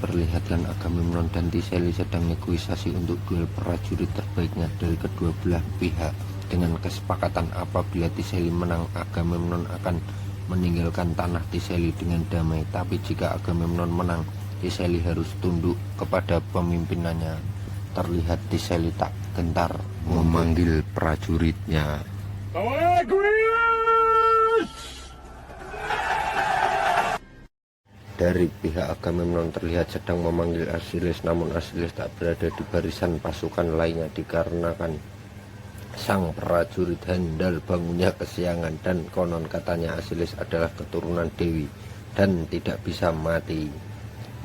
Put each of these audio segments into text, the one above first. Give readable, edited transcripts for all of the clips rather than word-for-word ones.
Diperlihatkan Agamemnon dan Tiseli sedang negosiasi untuk duel prajurit terbaiknya dari kedua belah pihak. Dengan kesepakatan apabila Tiseli menang, Agamemnon akan meninggalkan tanah Tiseli dengan damai. Tapi jika Agamemnon menang, Tiseli harus tunduk kepada pemimpinannya. Terlihat Tiseli tak gentar memanggil prajuritnya. Dari pihak Agamemnon terlihat sedang memanggil Asiles, namun Asiles tak berada di barisan pasukan lainnya dikarenakan sang prajurit handal bangunnya kesiangan, dan konon katanya Asiles adalah keturunan dewi dan tidak bisa mati.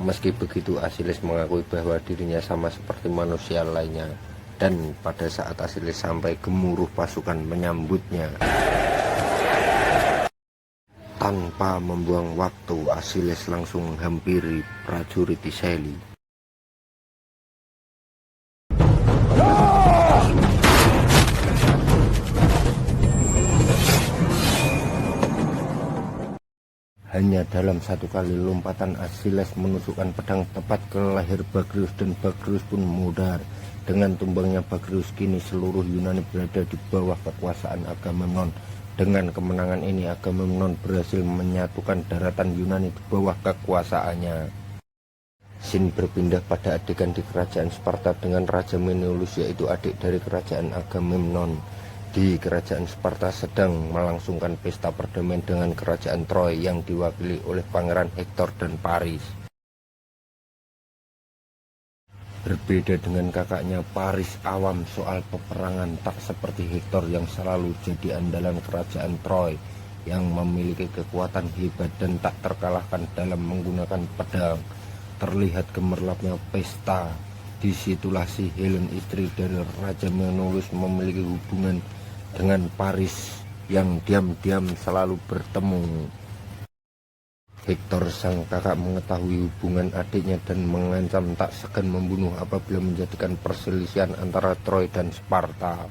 Meski begitu, Asiles mengakui bahwa dirinya sama seperti manusia lainnya, dan pada saat Asiles sampai, gemuruh pasukan menyambutnya. Tanpa membuang waktu, Asiles langsung menghampiri prajurit Tiseli. Hanya dalam satu kali lompatan, Asiles menusukkan pedang tepat ke leher Bagrius, dan Bagrius pun mudar. Dengan tumbangnya Bagrius, kini seluruh Yunani berada di bawah kekuasaan Agamemnon. Dengan kemenangan ini, Agamemnon berhasil menyatukan daratan Yunani di bawah kekuasaannya. Scene berpindah pada adegan di kerajaan Sparta dengan Raja Menelaus, yaitu adik dari kerajaan Agamemnon. Di kerajaan Sparta sedang melangsungkan pesta perdamaian dengan kerajaan Troy yang diwakili oleh Pangeran Hektor dan Paris. Berbeda dengan kakaknya, Paris awam soal peperangan, tak seperti Hektor yang selalu jadi andalan kerajaan Troy yang memiliki kekuatan hebat dan tak terkalahkan dalam menggunakan pedang. Terlihat gemerlapnya pesta. Disitulah si Helen, istri dari Raja Menelaus, memiliki hubungan dengan Paris yang diam-diam selalu bertemu. Hektor sang kakak mengetahui hubungan adiknya dan mengancam tak segan membunuh apabila menjadikan perselisihan antara Troy dan Sparta.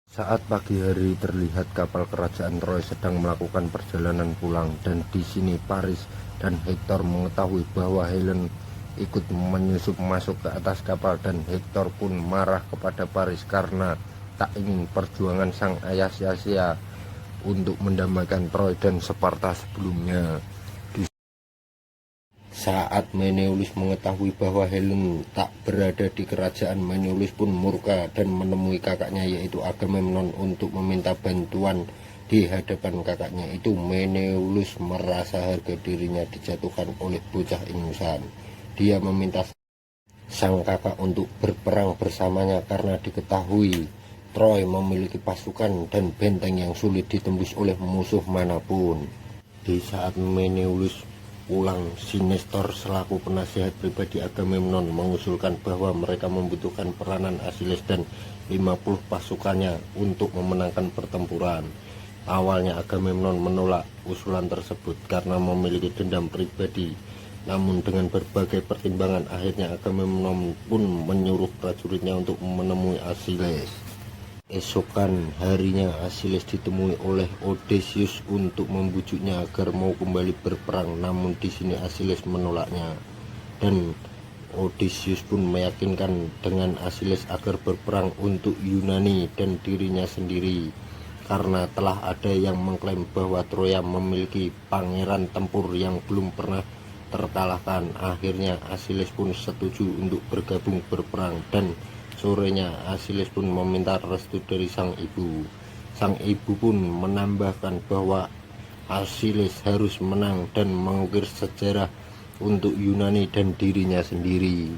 Saat pagi hari, terlihat kapal kerajaan Troy sedang melakukan perjalanan pulang, dan di sini Paris dan Hektor mengetahui bahwa Helen ikut menyusup masuk ke atas kapal, dan Hektor pun marah kepada Paris karena tak ingin perjuangan sang ayah sia-sia untuk mendamaikan Troy dan Sparta sebelumnya. Saat Menelaus mengetahui bahwa Helen tak berada di kerajaan, Menelaus pun murka dan menemui kakaknya yaitu Agamemnon untuk meminta bantuan. Di hadapan kakaknya itu, Menelaus merasa harga dirinya dijatuhkan oleh bocah ingusan. Dia meminta sang kakak untuk berperang bersamanya karena diketahui Troy memiliki pasukan dan benteng yang sulit ditembus oleh musuh manapun. Di saat Menelaus pulang, Sinestor selaku penasihat pribadi Agamemnon mengusulkan bahwa mereka membutuhkan peranan Asiles dan 50 pasukannya untuk memenangkan pertempuran. Awalnya Agamemnon menolak usulan tersebut karena memiliki dendam pribadi. Namun dengan berbagai pertimbangan, akhirnya Agamemnon pun menyuruh prajuritnya untuk menemui Asiles. Esokan harinya, Asiles ditemui oleh Odysseus untuk membujuknya agar mau kembali berperang, namun di sini Asiles menolaknya, dan Odysseus pun meyakinkan dengan Asiles agar berperang untuk Yunani dan dirinya sendiri, karena telah ada yang mengklaim bahwa Troya memiliki pangeran tempur yang belum pernah terkalahkan. Akhirnya Asiles pun setuju untuk bergabung berperang, dan sorenya Asiles pun meminta restu dari sang ibu. Sang ibu pun menambahkan bahwa Asiles harus menang dan mengukir sejarah untuk Yunani dan dirinya sendiri.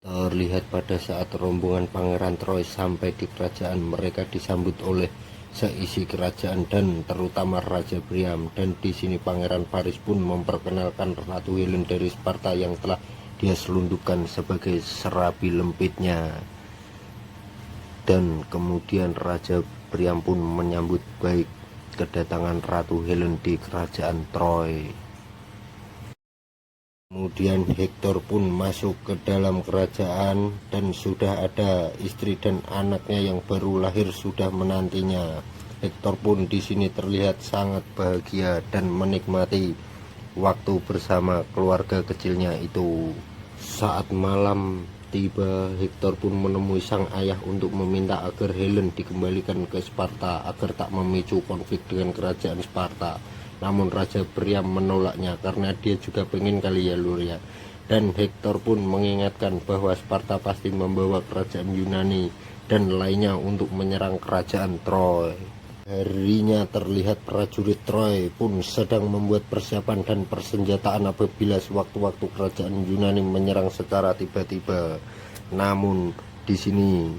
Terlihat pada saat rombongan pangeran Troy sampai di kerajaan, mereka disambut oleh seisi kerajaan dan terutama Raja Priam, dan di sini Pangeran Paris pun memperkenalkan Ratu Helen dari Sparta yang telah dia selundupkan sebagai serabi lempitnya. Dan kemudian Raja Priam pun menyambut baik kedatangan Ratu Helen di kerajaan Troy. Kemudian Hektor pun masuk ke dalam kerajaan, dan sudah ada istri dan anaknya yang baru lahir sudah menantinya. Hektor pun di sini terlihat sangat bahagia dan menikmati waktu bersama keluarga kecilnya itu. Saat malam tiba, Hektor pun menemui sang ayah untuk meminta agar Helen dikembalikan ke Sparta agar tak memicu konflik dengan kerajaan Sparta. Namun Raja Priam menolaknya karena dia juga pengen kali ya lur ya. Dan Hektor pun mengingatkan bahwa Sparta pasti membawa kerajaan Yunani dan lainnya untuk menyerang kerajaan Troy. Harinya terlihat prajurit Troy pun sedang membuat persiapan dan persenjataan apabila sewaktu-waktu kerajaan Yunani menyerang secara tiba-tiba. Namun di sini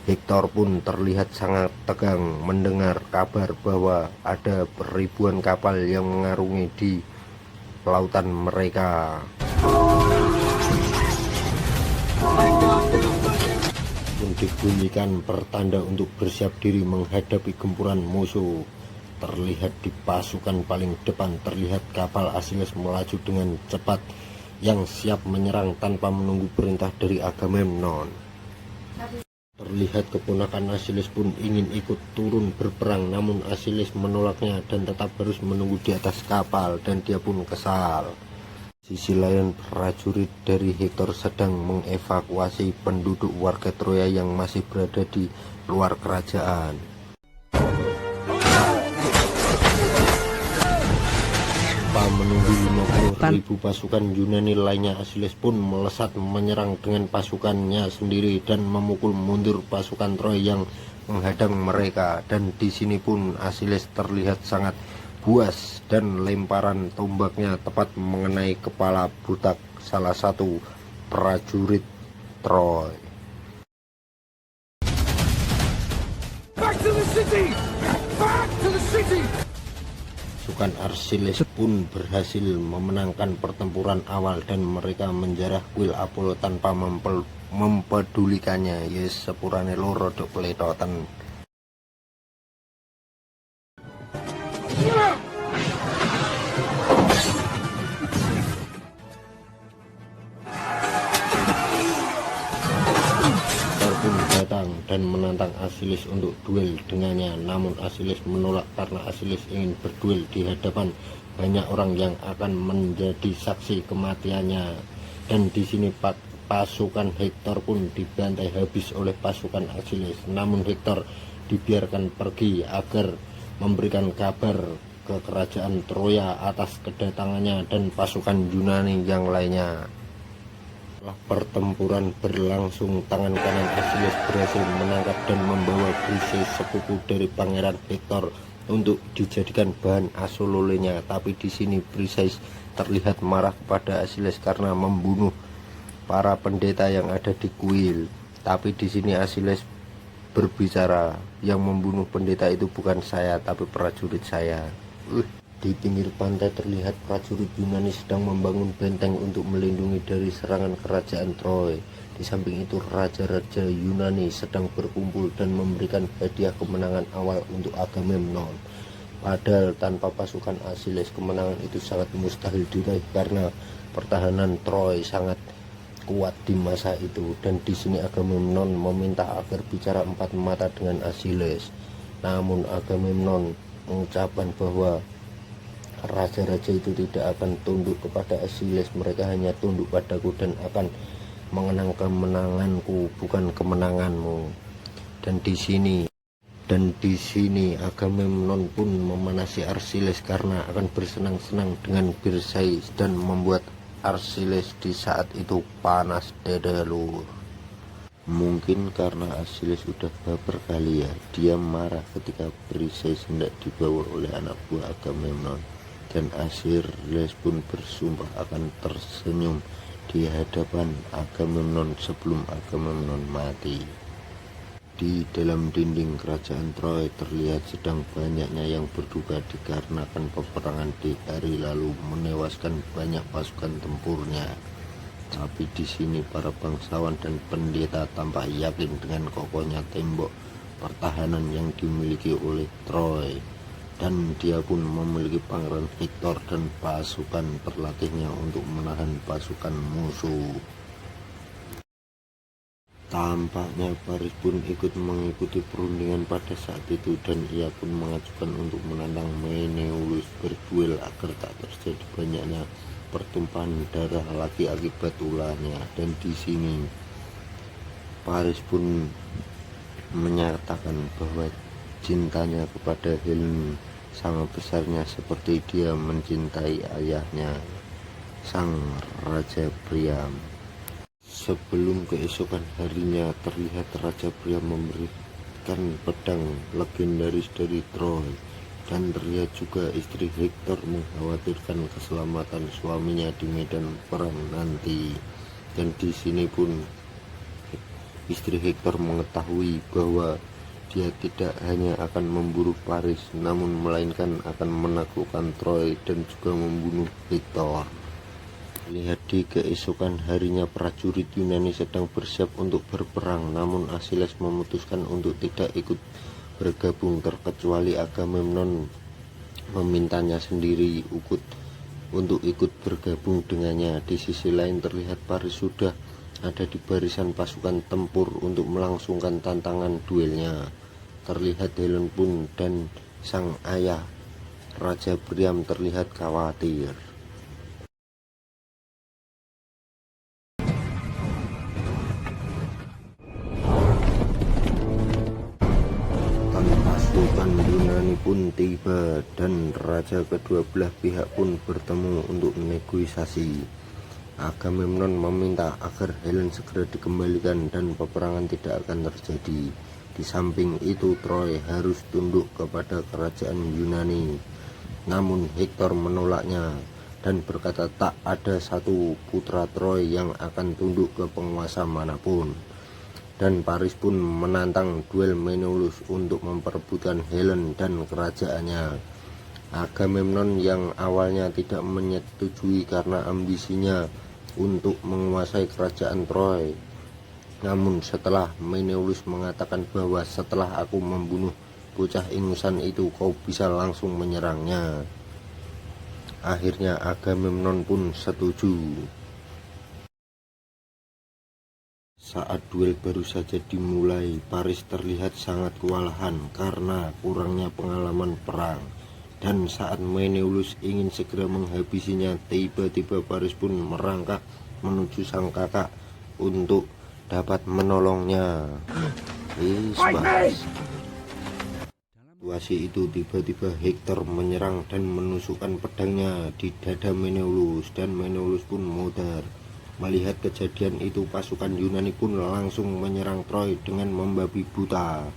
Hektor pun terlihat sangat tegang mendengar kabar bahwa ada ribuan kapal yang mengarungi di lautan mereka. Pun dibunyikan pertanda untuk bersiap diri menghadapi gempuran musuh. Terlihat di pasukan paling depan terlihat kapal Asiles melaju dengan cepat yang siap menyerang tanpa menunggu perintah dari Agamemnon. Terlihat keponakan Asiles pun ingin ikut turun berperang, namun Asiles menolaknya dan tetap harus menunggu di atas kapal dan dia pun kesal. Sisi lain, prajurit dari Hektor sedang mengevakuasi penduduk warga Troya yang masih berada di luar kerajaan. Tanpa menunggu 50.000 pasukan Yunani lainnya, Asiles pun melesat menyerang dengan pasukannya sendiri dan memukul mundur pasukan Troy yang menghadang mereka. Dan di sini pun Asiles terlihat sangat buas dan lemparan tombaknya tepat mengenai kepala butak salah satu prajurit Troy. Back to the city! Back to the city! Pasukan Arsiles pun berhasil memenangkan pertempuran awal dan mereka menjarah kuil Apollo tanpa mempedulikannya. Yes, sepurane loro dok peletotan. Pun datang dan menantang Asiles untuk duel dengannya, namun Asiles menolak karena Asiles ingin berduel di hadapan banyak orang yang akan menjadi saksi kematiannya. Dan di sini pasukan Hektor pun dibantai habis oleh pasukan Asiles, namun Hektor dibiarkan pergi agar memberikan kabar ke kerajaan Troya atas kedatangannya dan pasukan Yunani yang lainnya. Setelah pertempuran berlangsung, tangan kanan Asiles berhasil menangkap dan membawa Briseis, sepupu dari Pangeran Hektor, untuk dijadikan bahan asololenya. Tapi di sini Briseis terlihat marah kepada Asiles karena membunuh para pendeta yang ada di kuil. Tapi di sini Asiles berbicara, yang membunuh pendeta itu bukan saya, tapi prajurit saya. Di pinggir pantai terlihat prajurit Yunani sedang membangun benteng untuk melindungi dari serangan kerajaan Troy. Di samping itu raja-raja Yunani sedang berkumpul dan memberikan hadiah kemenangan awal untuk Agamemnon. Padahal tanpa pasukan Asiles kemenangan itu sangat mustahil diraih karena pertahanan Troy sangat kuat di masa itu. Dan di sini Agamemnon meminta agar bicara empat mata dengan Asiles. Namun Agamemnon mengucapkan bahwa raja-raja itu tidak akan tunduk kepada Asiles, mereka hanya tunduk padaku dan akan mengenang kemenanganku, bukan kemenanganmu. Dan di sini Agamemnon pun memanasi Arsiles karena akan bersenang-senang dengan Briseis dan membuat Arsiles di saat itu panas dada lur. Mungkin karena Asiles sudah baper kali ya, dia marah ketika Briseis hendak dibawa oleh anak buah Agamemnon. Dan Asiles pun bersumpah akan tersenyum di hadapan Agamemnon sebelum Agamemnon mati. Di dalam dinding kerajaan Troy terlihat sedang banyaknya yang berduka dikarenakan peperangan di hari lalu menewaskan banyak pasukan tempurnya. Tapi di sini para bangsawan dan pendeta tampak yakin dengan kokohnya tembok pertahanan yang dimiliki oleh Troy. Dan dia pun memiliki Pangeran Hektor dan pasukan terlatihnya untuk menahan pasukan musuh. Tampaknya Paris pun ikut mengikuti perundingan pada saat itu dan ia pun mengajukan untuk menantang Menelaus. berduel agar tak terjadi banyaknya pertumpahan darah lagi akibat ulahnya. Dan di sini Paris pun menyatakan bahwa cintanya kepada Helen sangat besarnya seperti dia mencintai ayahnya, sang Raja Priam. Sebelum keesokan harinya, terlihat Raja Priam memberikan pedang legendaris dari Troy, dan terlihat juga istri Hector mengkhawatirkan keselamatan suaminya di medan perang nanti. Dan di sini pun istri Hector mengetahui bahwa dia tidak hanya akan memburu Paris, namun melainkan akan menaklukkan Troy dan juga membunuh Hector. Lihat di keesokan harinya, prajurit Yunani sedang bersiap untuk berperang, namun Achilles memutuskan untuk tidak ikut bergabung, terkecuali Agamemnon memintanya sendiri untuk ikut bergabung dengannya. Di sisi lain terlihat Paris sudah ada di barisan pasukan tempur untuk melangsungkan tantangan duelnya. Terlihat Helen pun dan sang ayah Raja Priam terlihat khawatir. Pasukan Yunani pun tiba dan raja kedua belah pihak pun bertemu untuk negosiasi. Agamemnon meminta agar Helen segera dikembalikan dan peperangan tidak akan terjadi. Di samping itu Troy harus tunduk kepada kerajaan Yunani. Namun Hector menolaknya dan berkata tak ada satu putra Troy yang akan tunduk ke penguasa manapun. Dan Paris pun menantang duel Menelaus untuk memperebutkan Helen dan kerajaannya. Agamemnon yang awalnya tidak menyetujui karena ambisinya untuk menguasai kerajaan Troy. Namun setelah Menelaus mengatakan bahwa setelah aku membunuh bocah ingusan itu kau bisa langsung menyerangnya, akhirnya Agamemnon pun setuju. Saat duel baru saja dimulai, Paris terlihat sangat kewalahan karena kurangnya pengalaman perang. Dan saat Menelaus ingin segera menghabisinya, tiba-tiba Paris pun merangkak menuju sang kakak untuk dapat menolongnya. Situasi itu tiba-tiba Hector menyerang dan menusukkan pedangnya di dada Menelaus, dan Menelaus pun mudar. Melihat kejadian itu, pasukan Yunani pun langsung menyerang Troy dengan membabi buta.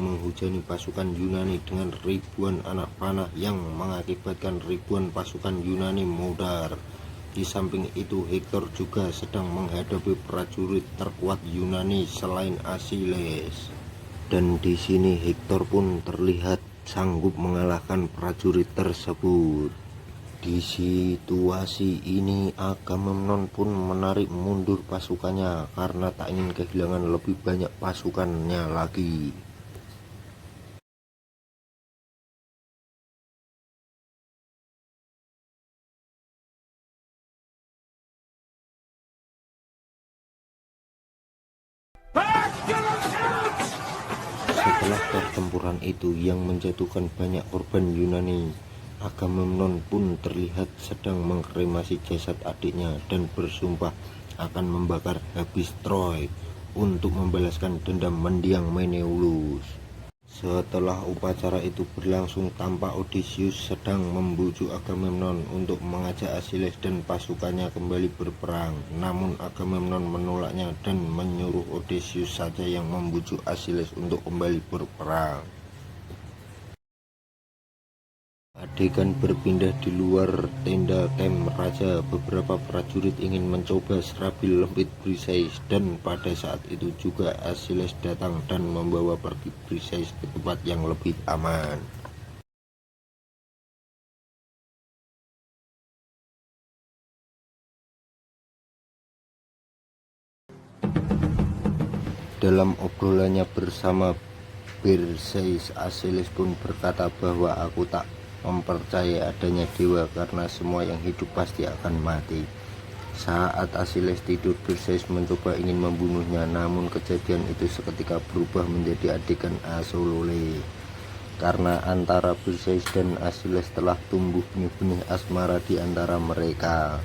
Menghujani pasukan Yunani dengan ribuan anak panah yang mengakibatkan ribuan pasukan Yunani mudar. Di samping itu Hector juga sedang menghadapi prajurit terkuat Yunani selain Achilles. Dan di sini Hector pun terlihat sanggup mengalahkan prajurit tersebut. Di situasi ini Agamemnon pun menarik mundur pasukannya karena tak ingin kehilangan lebih banyak pasukannya lagi. Setelah pertempuran itu yang menjatuhkan banyak korban Yunani, Agamemnon pun terlihat sedang mengkremasi jasad adiknya dan bersumpah akan membakar habis Troy untuk membalaskan dendam mendiang Menelaus. Setelah upacara itu berlangsung, tampak Odysseus sedang membujuk Agamemnon untuk mengajak Achilles dan pasukannya kembali berperang. Namun Agamemnon menolaknya dan menyuruh Odysseus saja yang membujuk Achilles untuk kembali berperang. Adegan berpindah di luar tenda camp raja. Beberapa prajurit ingin mencoba serabil lembit Briseis, dan pada saat itu juga Achilles datang dan membawa pergi Briseis ke tempat yang lebih aman. Dalam obrolannya bersama Briseis, Achilles pun berkata bahwa aku tak mempercayai adanya dewa karena semua yang hidup pasti akan mati. Saat Asiles tidur, Perseus mencoba ingin membunuhnya, namun kejadian itu seketika berubah menjadi adegan Asolole. Karena antara Perseus dan Asiles telah tumbuh benih-benih asmara di antara mereka.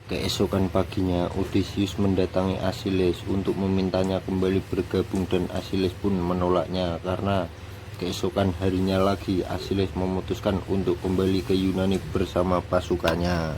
Keesokan paginya, Odysseus mendatangi Asiles untuk memintanya kembali bergabung, dan Asiles pun menolaknya karena keesokan harinya lagi Asiles memutuskan untuk kembali ke Yunani bersama pasukannya.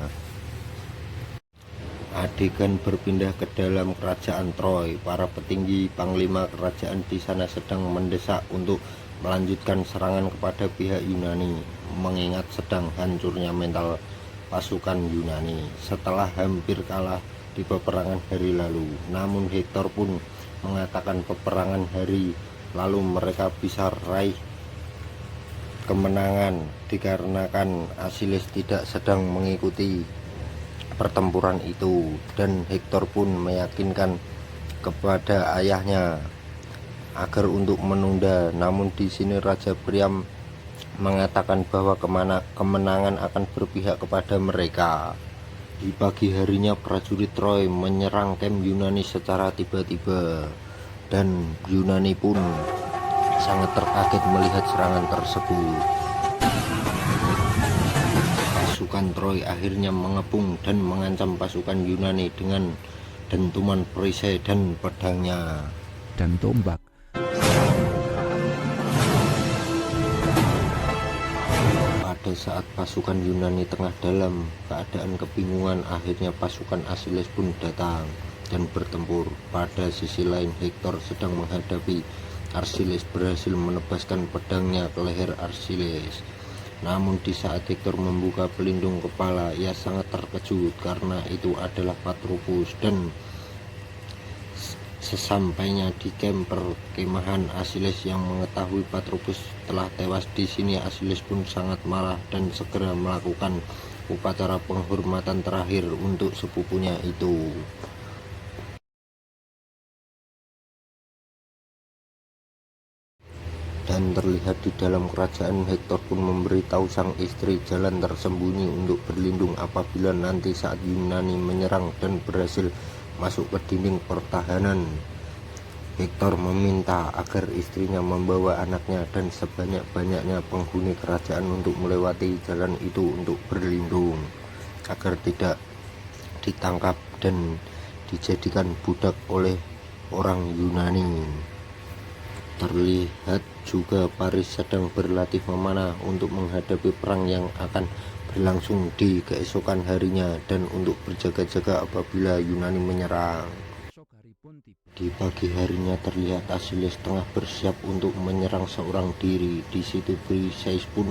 Adegan berpindah ke dalam kerajaan Troy. Para petinggi panglima kerajaan di sana sedang mendesak untuk melanjutkan serangan kepada pihak Yunani, mengingat sedang hancurnya mental pasukan Yunani setelah hampir kalah di peperangan hari lalu. Namun Hektor pun mengatakan peperangan hari lalu mereka bisa raih kemenangan dikarenakan Asiles tidak sedang mengikuti pertempuran itu, dan Hektor pun meyakinkan kepada ayahnya agar untuk menunda. Namun di sini Raja Priam mengatakan bahwa kemenangan akan berpihak kepada mereka. Di pagi harinya prajurit Troy menyerang kamp Yunani secara tiba-tiba, dan Yunani pun sangat terkaget melihat serangan tersebut. Pasukan Troy akhirnya mengepung dan mengancam pasukan Yunani dengan dentuman perisai dan pedangnya dan tombak. Pada saat pasukan Yunani tengah dalam keadaan kebingungan, akhirnya pasukan Asiles pun datang dan bertempur. Pada sisi lain, Hektor sedang menghadapi Arsiles, berhasil menebaskan pedangnya ke leher Arsiles. Namun di saat Hektor membuka pelindung kepala, ia sangat terkejut karena itu adalah Patroclus, dan sesampainya di kamp perkemahan Asiles yang mengetahui Patroclus telah tewas di sini, Asiles pun sangat marah dan segera melakukan upacara penghormatan terakhir untuk sepupunya itu. Dan terlihat di dalam kerajaan, Hektor pun memberitahu sang istri jalan tersembunyi untuk berlindung apabila nanti saat Yunani menyerang dan berhasil masuk ke dinding pertahanan. Hektor meminta agar istrinya membawa anaknya dan sebanyak-banyaknya penghuni kerajaan untuk melewati jalan itu untuk berlindung, agar tidak ditangkap dan dijadikan budak oleh orang Yunani. Terlihat juga Paris sedang berlatih memanah untuk menghadapi perang yang akan berlangsung di keesokan harinya dan untuk berjaga-jaga apabila Yunani menyerang. Di pagi harinya terlihat Asiles tengah bersiap untuk menyerang seorang diri. Di situ Briseis pun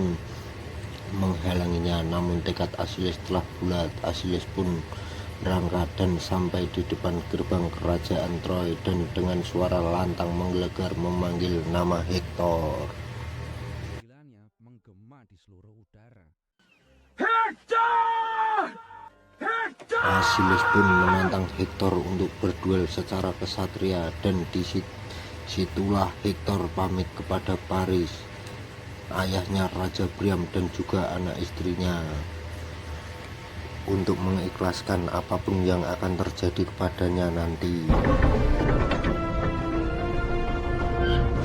menghalanginya, namun tekad Asiles telah bulat. Asiles pun berangkat dan sampai di depan gerbang kerajaan Troy, dan dengan suara lantang menggelegar memanggil nama Hektor. Menggema di seluruh udara. Asiles pun menantang Hektor untuk berduel secara kesatria, dan disitulah Hektor pamit kepada Paris, ayahnya Raja Priam, dan juga anak istrinya, untuk mengikhlaskan apapun yang akan terjadi kepadanya nanti.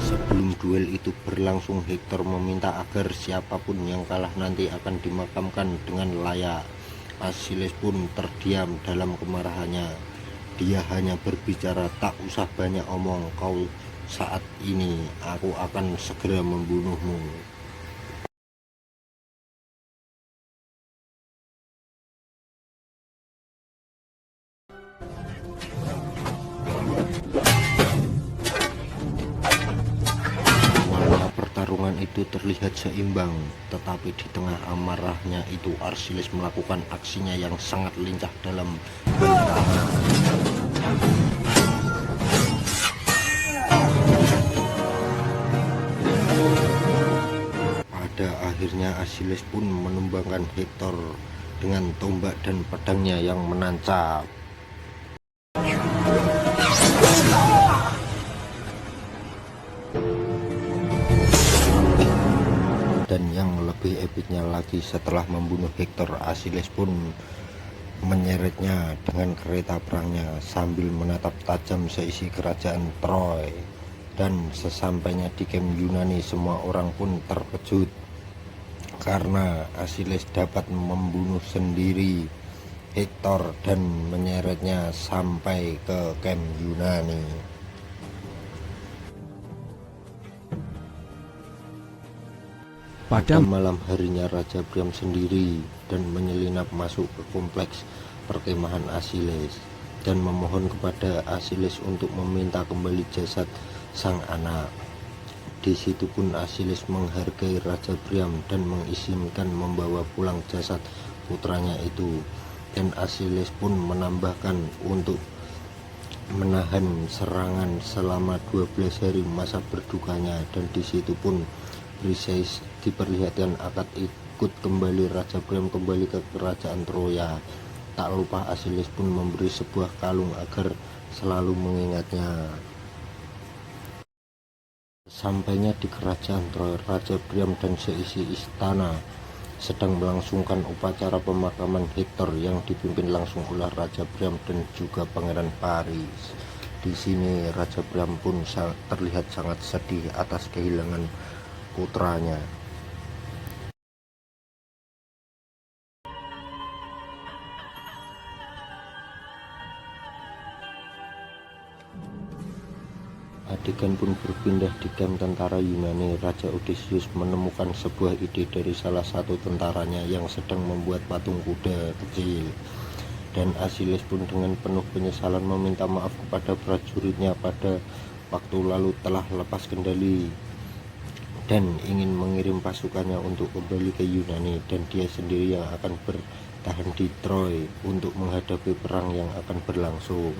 Sebelum duel itu berlangsung, Hektor meminta agar siapapun yang kalah nanti akan dimakamkan dengan layak. Asiles pun terdiam dalam kemarahannya. Dia hanya berbicara, "Tak usah banyak omong, kau saat ini aku akan segera membunuhmu." Pertarungan itu terlihat seimbang, tetapi di tengah amarahnya itu Arsiles melakukan aksinya yang sangat lincah dalam bertahan. Pada akhirnya Arsiles pun menumbangkan Hektor dengan tombak dan pedangnya yang menancap. Dan yang lebih epiknya lagi, setelah membunuh Hektor, Asiles pun menyeretnya dengan kereta perangnya sambil menatap tajam seisi kerajaan Troy. Dan sesampainya di camp Yunani, semua orang pun terkejut karena Asiles dapat membunuh sendiri Hektor dan menyeretnya sampai ke camp Yunani. Pada malam harinya Raja Priam sendiri dan menyelinap masuk ke kompleks perkemahan Asiles dan memohon kepada Asiles untuk meminta kembali jasad sang anak. Di situ pun Asiles menghargai Raja Priam dan mengizinkan membawa pulang jasad putranya itu. Dan Asiles pun menambahkan untuk menahan serangan selama 12 hari masa berdukanya. Dan di situ pun Briseis diperlihatkan akan ikut kembali Raja Priam kembali ke kerajaan Troya. Tak lupa Asiles pun memberi sebuah kalung agar selalu mengingatnya. Sampainya di kerajaan Troy, Raja Priam dan seisi istana sedang melangsungkan upacara pemakaman Hektor yang dipimpin langsung oleh Raja Priam dan juga Pangeran Paris. Di sini Raja Priam pun terlihat sangat sedih atas kehilangan putranya. Adegan pun berpindah di kamp tentara Yunani. Raja Odysseus menemukan sebuah ide dari salah satu tentaranya yang sedang membuat patung kuda kecil. Dan Asiles pun dengan penuh penyesalan meminta maaf kepada prajuritnya pada waktu lalu telah lepas kendali dan ingin mengirim pasukannya untuk kembali ke Yunani, dan dia sendiri yang akan bertahan di Troy untuk menghadapi perang yang akan berlangsung.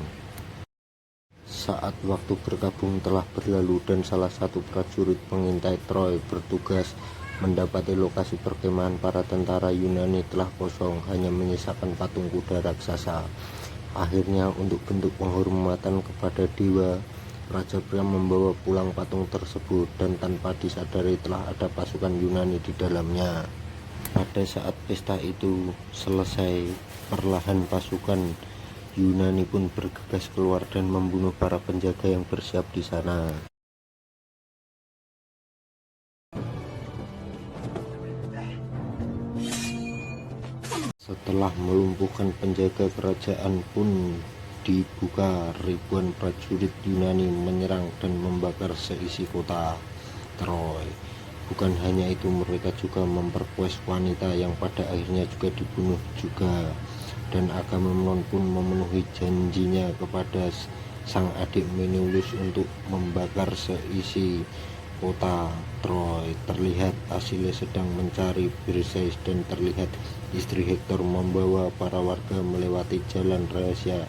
Saat waktu berkabung telah berlalu dan salah satu prajurit pengintai Troy bertugas mendapati lokasi perkemahan para tentara Yunani telah kosong, hanya menyisakan patung kuda raksasa. Akhirnya untuk bentuk penghormatan kepada dewa, Raja Priam membawa pulang patung tersebut dan tanpa disadari telah ada pasukan Yunani di dalamnya. Pada saat pesta itu selesai, perlahan pasukan Yunani pun bergegas keluar dan membunuh para penjaga yang bersiap di sana. Setelah melumpuhkan penjaga kerajaan pun dibuka, ribuan prajurit Yunani menyerang dan membakar seisi kota Troy. Bukan hanya itu, mereka juga memperkosa wanita yang pada akhirnya juga dibunuh juga. Dan Agamemnon pun memenuhi janjinya kepada sang adik Menelaus untuk membakar seisi kota Troy. Terlihat Asiles sedang mencari Briseis dan terlihat istri Hektor membawa para warga melewati jalan rahasia.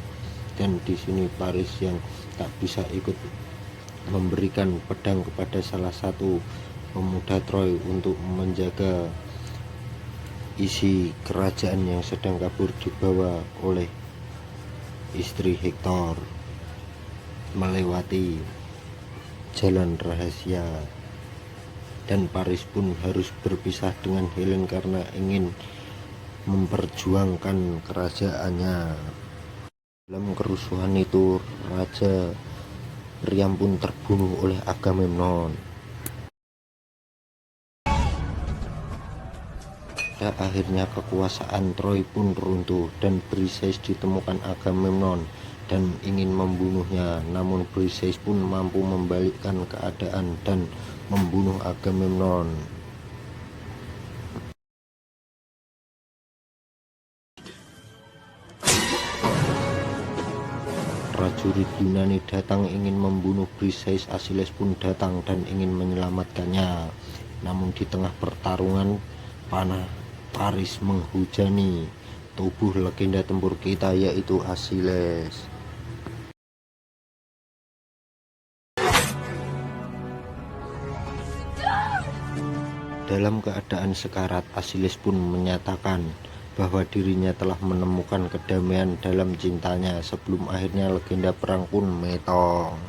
Dan di sini Paris yang tak bisa ikut memberikan pedang kepada salah satu pemuda Troy untuk menjaga isi kerajaan yang sedang kabur dibawa oleh istri Hektor melewati jalan rahasia. Dan Paris pun harus berpisah dengan Helen karena ingin memperjuangkan kerajaannya. Dalam kerusuhan itu Raja Priam pun terbunuh oleh Agamemnon. Pada akhirnya kekuasaan Troy pun runtuh dan Briseis ditemukan Agamemnon dan ingin membunuhnya, namun Briseis pun mampu membalikkan keadaan dan membunuh Agamemnon. Prajurit Yunani datang ingin membunuh Briseis. Asiles pun datang dan ingin menyelamatkannya, namun di tengah pertarungan panah Paris menghujani tubuh legenda tempur kita, yaitu Asiles. Dalam keadaan sekarat, Asiles pun menyatakan bahwa dirinya telah menemukan kedamaian dalam cintanya sebelum akhirnya legenda perang pun metong.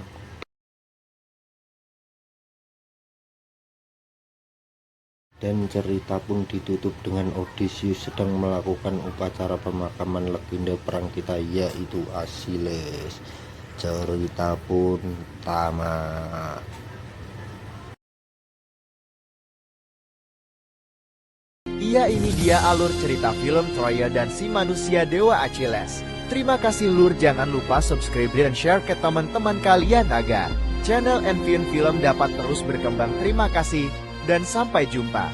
Dan cerita pun ditutup dengan Odysseus sedang melakukan upacara pemakaman legenda perang kita, yaitu Achilles. Cerita pun tamat. Iya, ini dia alur cerita film Troya dan si manusia dewa Achilles. Terima kasih Lur, jangan lupa subscribe dan share ke teman-teman kalian agar channel Envian Film dapat terus berkembang. Terima kasih dan sampai jumpa.